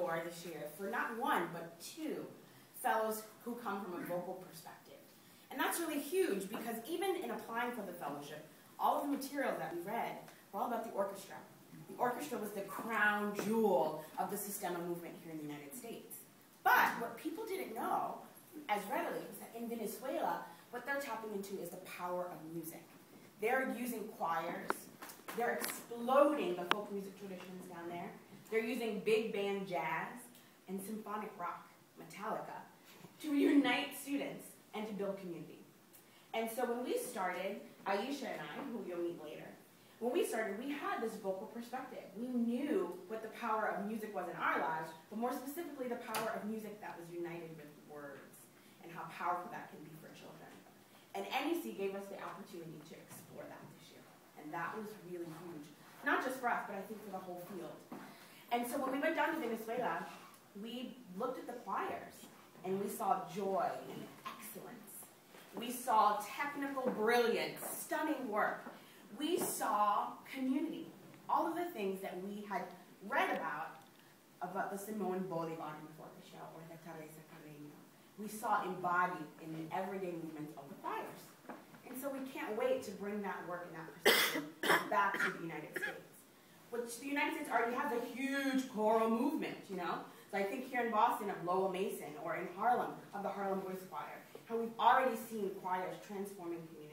door this year for not one, but two fellows who come from a vocal perspective. And that's really huge because even in applying for the fellowship, all of the materials that we read were all about the orchestra. The orchestra was the crown jewel of the Sistema movement here in the United States. But what people didn't know as readily is that in Venezuela, what they're tapping into is the power of music. They're using choirs. They're exploding the folk music traditions down there. They're using big band jazz and symphonic rock, Metallica, to unite students and to build community. And so when we started, Alysia and I, who you'll meet later, when we started, we had this vocal perspective. We knew what the power of music was in our lives, but more specifically the power of music that was united with words and how powerful that can be for children. And NEC gave us the opportunity to explore that this year. And that was really huge. Not just for us, but I think for the whole field. And so when we went down to Venezuela, we looked at the choirs and we saw joy and excellence. We saw technical brilliance, stunning work. We saw community, all of the things that we had read about the Simón Bolívar before the show, or the Teresa Carreño. We saw embodied in the everyday movements of the choirs. And so we can't wait to bring that work and that perspective back to the United States, which the United States already has a huge choral movement, you know? So I think here in Boston of Lowell Mason, or in Harlem of the Harlem Voice Choir, how we've already seen choirs transforming communities.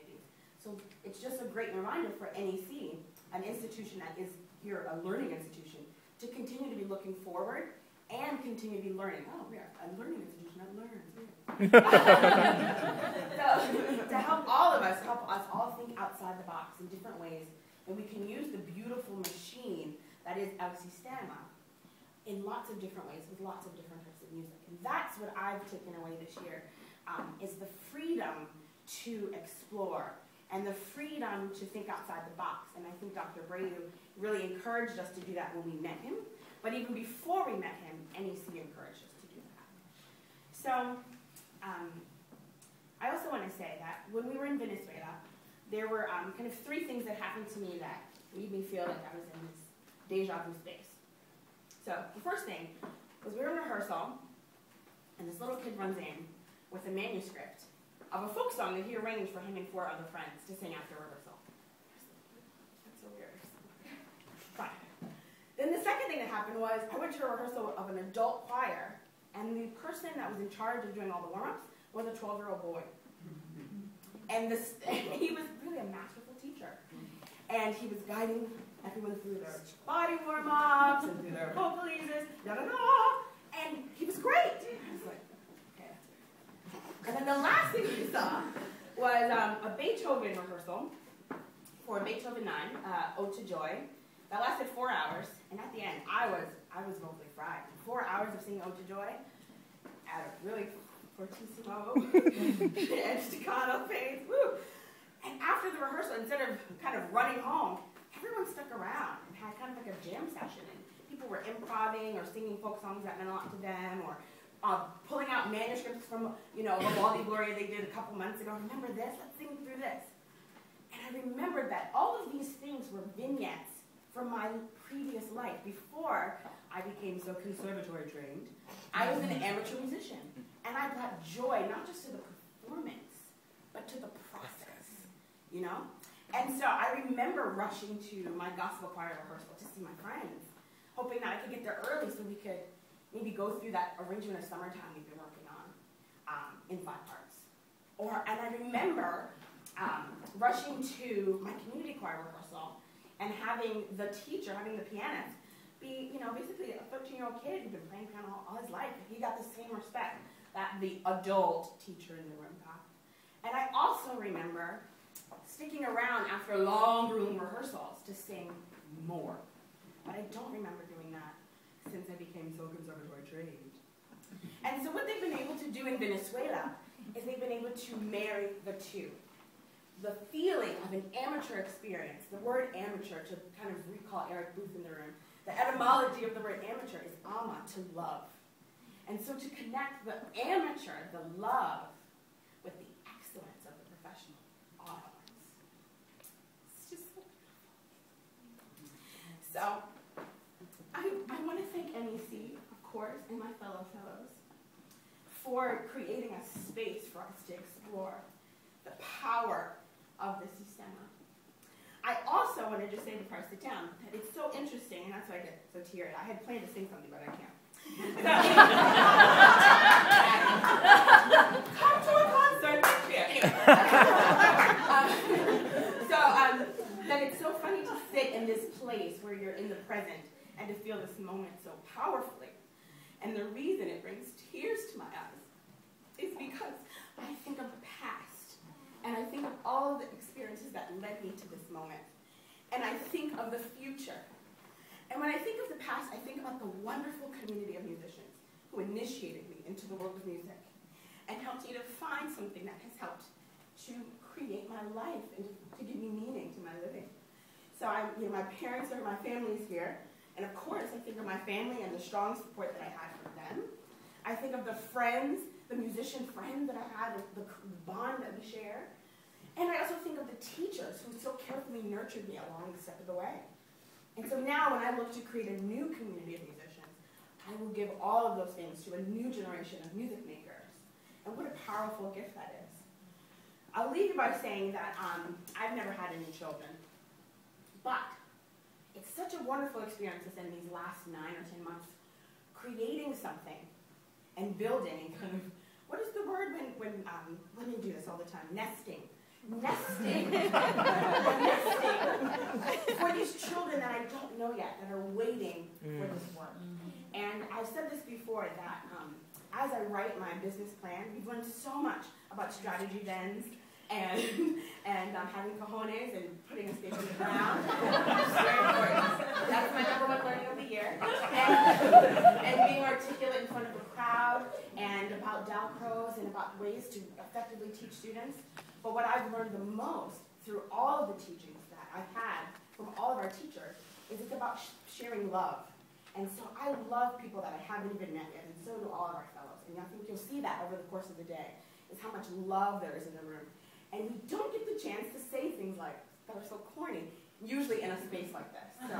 So it's just a great reminder for NEC, an institution that is here, a learning institution, to continue to be looking forward and continue to be learning. Oh, we are a learning institution that learns. So to help us all think outside the box in different ways, and we can use the beautiful machine that is El Sistema in lots of different ways with lots of different types of music. And that's what I've taken away this year, is the freedom to explore and the freedom to think outside the box. And I think Dr. Bradu really encouraged us to do that when we met him. But even before we met him, NEC encouraged us to do that. So I also want to say that when we were in Venezuela, there were kind of three things that happened to me that made me feel like I was in this deja vu space. So the first thing was we were in rehearsal, and this little kid runs in with a manuscript of a folk song that he arranged for him and 4 other friends to sing after rehearsal. That's so weird. Fine. Then the second thing that happened was I went to a rehearsal of an adult choir, and the person that was in charge of doing all the warm-ups was a 12-year-old boy. And he was really a masterful teacher. And he was guiding everyone through their body warm-ups and through their vocalises, da-da-da, and he was great. I was like, okay, that's weird. And then the last thing we saw was a Beethoven rehearsal for Beethoven 9, Ode to Joy. That lasted 4 hours, and at the end, I was vocally fried. 4 hours of singing Ode to Joy at a really fortissimo and staccato pace, woo! And after the rehearsal, instead of kind of running home, everyone stuck around and had kind of like a jam session. And people were improvising or singing folk songs that meant a lot to them, or pulling out manuscripts from, Vivaldi Gloria they did a couple months ago. Remember this? Let's sing through this. And I remembered that all of these things were vignettes from my previous life. Before I became so conservatory trained, I was an amateur musician. And I brought joy, not just to the performance, but to the process, And so I remember rushing to my gospel choir rehearsal to see my friends, hoping that I could get there early so we could maybe go through that arrangement of Summertime we've been working on in 5 parts. And I remember rushing to my community choir rehearsal and having the teacher, having the pianist, be, basically a 13-year-old kid who'd been playing piano all his life. He got the same respect that the adult teacher in the room got. And I also remember sticking around after long room rehearsals to sing more. But I don't remember doing that since I became so conservatory trained. And so what they've been able to do in Venezuela is they've been able to marry the two. The feeling of an amateur experience, the word amateur, to kind of recall Eric Booth in the room, the etymology of the word amateur is ama, to love. And so to connect the amateur, the love, with the excellence of the professional audience. It's just so beautiful. So I want to thank NEC, of course, and my fellow fellows for creating a space for us to explore the power of the Sistema. I also want to just say before I sit down that it's so interesting, and that's why I get so teary. I had planned to sing something, but I can't. Come to a concert this year. That it's so funny to sit in this place where you're in the present and to feel this moment so powerfully. And the reason it brings tears to my eyes is because I think of the past, and I think of all of the experiences that led me to this moment, and I think of the future. And when I think of the past, I think about the wonderful community of musicians who initiated me into the world of music and helped me to find something that has helped to create my life and to give me meaning to my living. So my parents are, my family's here, and of course I think of my family and the strong support that I had from them. I think of the friends, the musician friends that I had, the bond that we share. And I also think of the teachers who so carefully nurtured me along the step of the way. And so now when I look to create a new community of musicians, I will give all of those things to a new generation of music makers. And what a powerful gift that is. I'll leave you by saying that I've never had any children, but it's such a wonderful experience to spend these last 9 or 10 months creating something and building and kind of, what is the word when women do this all the time? Nesting. Nesting. Nesting for these children that I don't know yet, that are waiting for this work. And I've said this before, that as I write my business plan, we've learned so much about strategy bends and having cojones and putting a stake in the ground. It's very important. That's my #1 learning of the year. And being articulate in front of a crowd, and about Dalcros, and about ways to effectively teach students. But what I've learned the most through all of the teachings that I've had from all of our teachers is it's about sharing love. And so I love people that I haven't even met yet, and so do all of our fellows. And I think you'll see that over the course of the day, is how much love there is in the room. And we don't get the chance to say things like that are so corny, usually in a space like this. So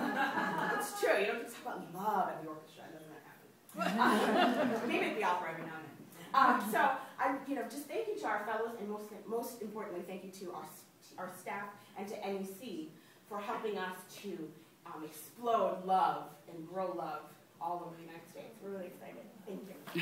it's true, you don't just talk about love at the orchestra, it doesn't happen. Maybe at the opera every now and then. So just thank you to our fellows, and most importantly, thank you to our staff and to NEC for helping us to explode love and grow love all over the United States. We're really excited. Thank you.